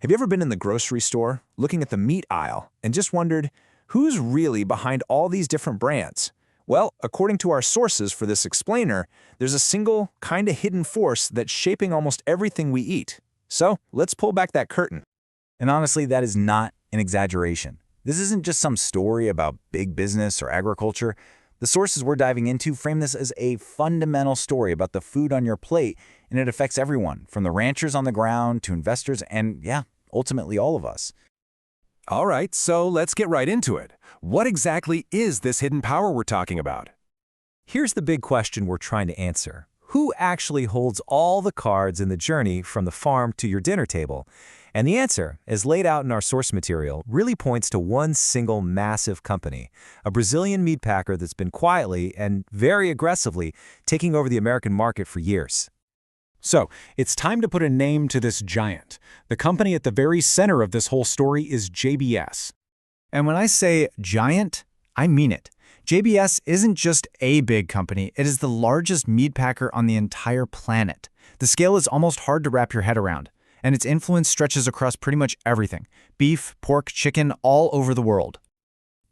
Have you ever been in the grocery store, looking at the meat aisle, and just wondered, who's really behind all these different brands? Well, according to our sources for this explainer, there's a single, kinda hidden force that's shaping almost everything we eat. So, let's pull back that curtain. And honestly, that is not an exaggeration. This isn't just some story about big business or agriculture. The sources we're diving into frame this as a fundamental story about the food on your plate, and it affects everyone, from the ranchers on the ground to investors and, ultimately all of us. All right, so let's get right into it. What exactly is this hidden power we're talking about? Here's the big question we're trying to answer. Who actually holds all the cards in the journey from the farm to your dinner table? And the answer, as laid out in our source material, really points to one single massive company, a Brazilian meat packer that's been quietly and very aggressively taking over the American market for years. So, it's time to put a name to this giant. The company at the very center of this whole story is JBS. And when I say giant, I mean it. JBS isn't just a big company, it is the largest meat packer on the entire planet. The scale is almost hard to wrap your head around, and its influence stretches across pretty much everything: beef, pork, chicken, all over the world.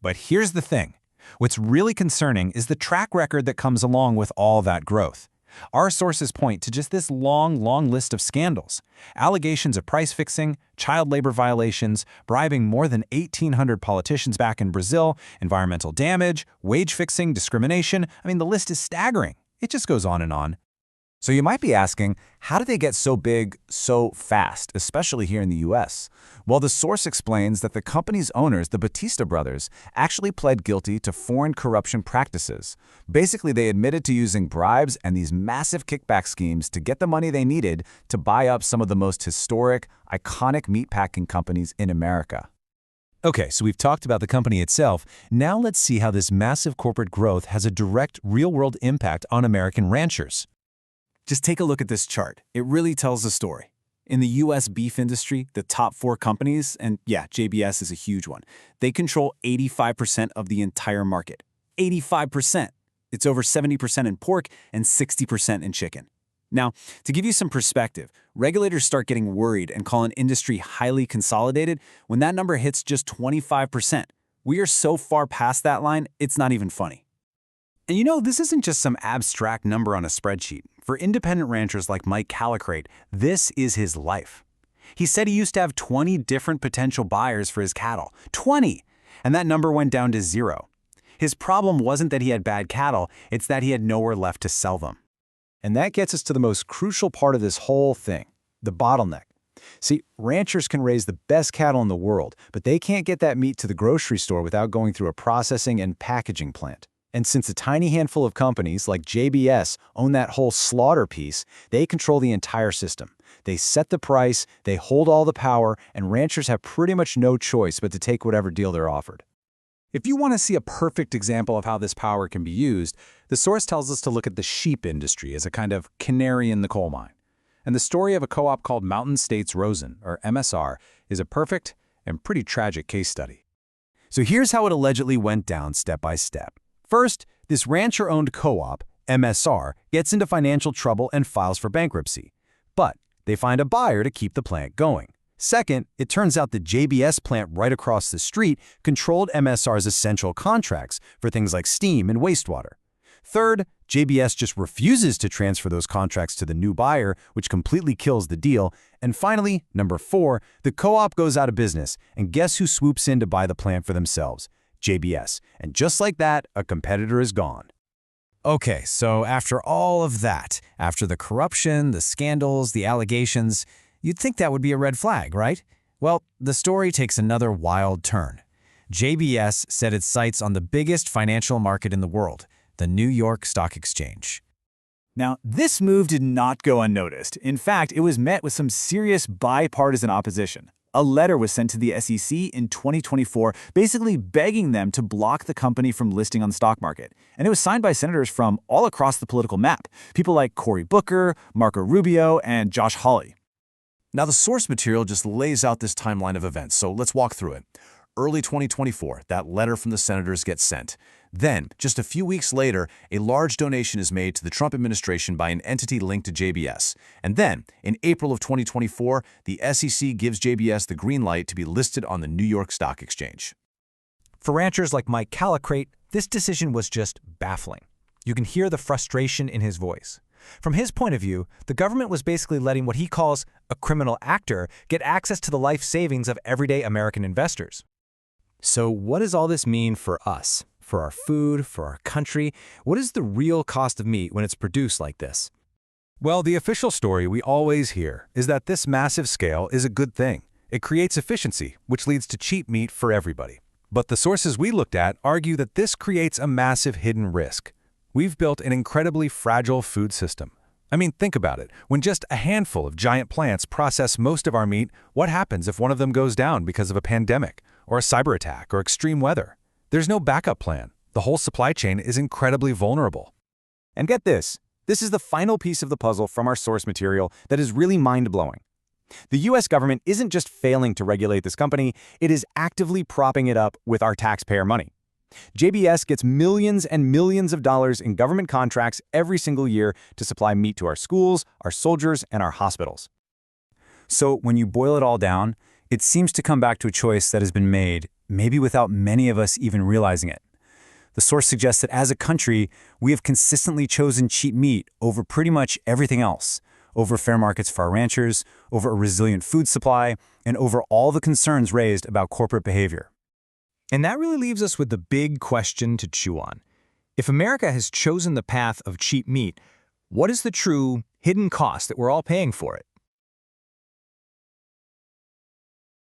But here's the thing. What's really concerning is the track record that comes along with all that growth. Our sources point to just this long list of scandals. Allegations of price fixing, child labor violations, bribing more than 1,800 politicians back in Brazil, environmental damage, wage fixing, discrimination. The list is staggering. It just goes on and on. So you might be asking, how did they get so big so fast, especially here in the US? Well, the source explains that the company's owners, the Batista brothers, actually pled guilty to foreign corruption practices. Basically, they admitted to using bribes and these massive kickback schemes to get the money they needed to buy up some of the most historic, iconic meatpacking companies in America. Okay, so we've talked about the company itself. Now let's see how this massive corporate growth has a direct, real-world impact on American ranchers. Just take a look at this chart. It really tells the story. In the U.S. beef industry, the top 4 companies, and JBS is a huge one, they control 85% of the entire market. 85%! It's over 70% in pork and 60% in chicken. Now, to give you some perspective, regulators start getting worried and call an industry highly consolidated when that number hits just 25%. We are so far past that line, it's not even funny. And this isn't just some abstract number on a spreadsheet. For independent ranchers like Mike Calicrate, this is his life. He said he used to have 20 different potential buyers for his cattle. 20! And that number went down to 0. His problem wasn't that he had bad cattle, it's that he had nowhere left to sell them. And that gets us to the most crucial part of this whole thing, the bottleneck. See, ranchers can raise the best cattle in the world, but they can't get that meat to the grocery store without going through a processing and packaging plant. And since a tiny handful of companies like JBS own that whole slaughter piece, they control the entire system. They set the price, they hold all the power, and ranchers have pretty much no choice but to take whatever deal they're offered. If you want to see a perfect example of how this power can be used, the source tells us to look at the sheep industry as a kind of canary in the coal mine. And the story of a co-op called Mountain States Rosin, or MSR, is a perfect and pretty tragic case study. So here's how it allegedly went down step by step. First, this rancher-owned co-op, MSR, gets into financial trouble and files for bankruptcy. But they find a buyer to keep the plant going. Second, it turns out the JBS plant right across the street controlled MSR's essential contracts for things like steam and wastewater. Third, JBS just refuses to transfer those contracts to the new buyer, which completely kills the deal. And finally, number 4, the co-op goes out of business, and guess who swoops in to buy the plant for themselves? JBS. And just like that, a competitor is gone. Okay, so after all of that, after the corruption, the scandals, the allegations, you'd think that would be a red flag, right? Well, the story takes another wild turn. JBS set its sights on the biggest financial market in the world, the New York Stock Exchange. Now, this move did not go unnoticed. In fact, it was met with some serious bipartisan opposition. A letter was sent to the SEC in 2024 basically begging them to block the company from listing on the stock market. And it was signed by senators from all across the political map, people like Cory Booker, Marco Rubio, and Josh Hawley. Now, the source material just lays out this timeline of events, so let's walk through it. early 2024, that letter from the senators gets sent. Then, just a few weeks later, a large donation is made to the Trump administration by an entity linked to JBS. And then, in April of 2024, the SEC gives JBS the green light to be listed on the New York Stock Exchange. For ranchers like Mike Callicrate, this decision was just baffling. You can hear the frustration in his voice. From his point of view, the government was basically letting what he calls a criminal actor get access to the life savings of everyday American investors. So what does all this mean for us? For our food, for our country? What is the real cost of meat when it's produced like this? Well, the official story we always hear is that this massive scale is a good thing. It creates efficiency, which leads to cheap meat for everybody. But the sources we looked at argue that this creates a massive hidden risk. We've built an incredibly fragile food system. I mean, think about it. When just a handful of giant plants process most of our meat, what happens if one of them goes down because of a pandemic, or a cyber attack, or extreme weather? There's no backup plan. The whole supply chain is incredibly vulnerable. And get this is the final piece of the puzzle from our source material that is really mind-blowing. The US government isn't just failing to regulate this company, it is actively propping it up with our taxpayer money. JBS gets millions and millions of dollars in government contracts every single year to supply meat to our schools, our soldiers, and our hospitals. So when you boil it all down, it seems to come back to a choice that has been made, maybe without many of us even realizing it. The source suggests that as a country, we have consistently chosen cheap meat over pretty much everything else, over fair markets for our ranchers, over a resilient food supply, and over all the concerns raised about corporate behavior. And that really leaves us with the big question to chew on. If America has chosen the path of cheap meat, what is the true hidden cost that we're all paying for it?